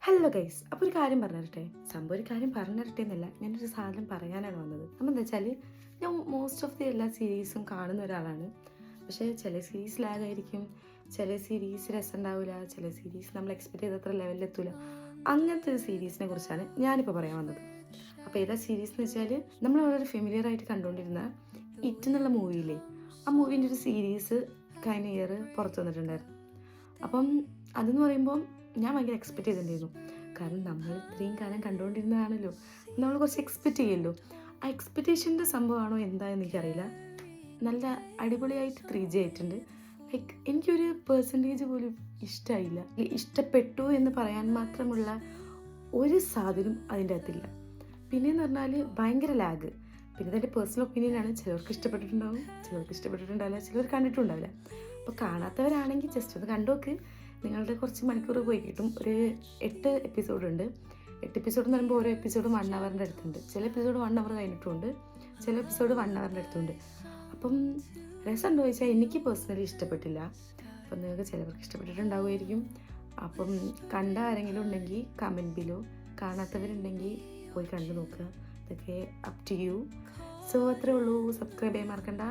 Hello guys, അപ്പോൾ ഒരു കാര്യം പറഞ്ഞു തരട്ടെ. സംഭവം ഒരു കാര്യം പറഞ്ഞു തരട്ടെ എന്നല്ല, ഞാനൊരു സാധനം പറയാനാണ് വന്നത്. അപ്പം എന്താ വെച്ചാൽ, ഞാൻ മോസ്റ്റ് ഓഫ് ദി എല്ലാ സീരീസും കാണുന്ന ഒരാളാണ്. പക്ഷേ ചില സീരീസ് ലാഗായിരിക്കും, ചില സീരീസ് രസം ഉണ്ടാവില്ല, ചില സീരീസ് നമ്മൾ എക്സ്പെക്ട് ചെയ്തത്ര ലെവലിലെത്തൂല. അങ്ങനത്തെ ഒരു സീരീസിനെ കുറിച്ചാണ് ഞാനിപ്പോൾ പറയാൻ വന്നത്. അപ്പോൾ ഏതാ സീരീസ് എന്ന് വെച്ചാൽ, നമ്മൾ വളരെ ഫെമിലിയർ ആയിട്ട് കണ്ടുകൊണ്ടിരുന്ന ഇറ്റ് എന്നുള്ള മൂവിയില്ലേ, ആ മൂവീൻ്റെ ഒരു സീരീസ് കഴിഞ്ഞ ഇയർ പുറത്തു വന്നിട്ടുണ്ടായിരുന്നു. അപ്പം അതെന്ന് പറയുമ്പം ഞാൻ ഭയങ്കര എക്സ്പെക്റ്റ് ചെയ്തിട്ടുണ്ടായിരുന്നു. കാരണം നമ്മൾ ഇത്രയും കാലം കണ്ടുകൊണ്ടിരുന്നതാണല്ലോ, നമ്മൾ കുറച്ച് എക്സ്പെക്റ്റ് ചെയ്യുമല്ലോ. ആ എക്സ്പെക്റ്റേഷൻ്റെ സംഭവമാണോ എന്താണെന്ന് എനിക്കറിയില്ല. നല്ല അടിപൊളിയായിട്ട് 3G ആയിട്ടുണ്ട്. ലൈക്ക് എനിക്കൊരു പെർസെൻറ്റേജ് പോലും ഇഷ്ടമായില്ല. ഇഷ്ടപ്പെട്ടു എന്ന് പറയാൻ മാത്രമുള്ള ഒരു സാധനം അതിൻ്റെ അകത്തില്ല. പിന്നെയെന്ന് പറഞ്ഞാൽ ഭയങ്കര ലാഗ്. പിന്നെ എൻ്റെ പേഴ്സണൽ ഒപ്പീനിയനാണ്. ചിലർക്ക് ഇഷ്ടപ്പെട്ടിട്ടുണ്ടാവും, ചിലർക്ക് ഇഷ്ടപ്പെട്ടിട്ടുണ്ടാവില്ല, ചിലർ കണ്ടിട്ടുണ്ടാവില്ല. അപ്പോൾ കാണാത്തവരാണെങ്കിൽ ജസ്റ്റ് ഒന്ന് കണ്ടുനോക്ക്. നിങ്ങളുടെ കുറച്ച് മണിക്കൂർ പോയി കിട്ടും. ഒരു 8 എപ്പിസോഡുണ്ട്. 8 എപ്പിസോഡ് എന്ന് പറയുമ്പോൾ ഓരോ എപ്പിസോഡ് 1 അവറിൻ്റെ അടുത്തുണ്ട്. ചില എപ്പിസോഡ് 1 അവർ കഴിഞ്ഞിട്ടുണ്ട്, ചില എപ്പിസോഡ് 1 അവറിൻ്റെ അടുത്തുണ്ട്. അപ്പം രസമുണ്ടോ ചോദിച്ചാൽ എനിക്ക് പേഴ്സണലി ഇഷ്ടപ്പെട്ടില്ല. അപ്പം നിങ്ങൾക്ക് ചിലവർക്ക് ഇഷ്ടപ്പെട്ടിട്ടുണ്ടാവുമായിരിക്കും. അപ്പം കണ്ട ആരെങ്കിലും ഉണ്ടെങ്കിൽ കമൻറ്റ് ബിലോ, കാണാത്തവരുണ്ടെങ്കിൽ പോയി കണ്ടു നോക്കുക. ഇതൊക്കെ അപ് ടു യു. സോ അത്രേ ഉള്ളൂ. സബ്സ്ക്രൈബ് ചെയ്യാൻ മറക്കണ്ട.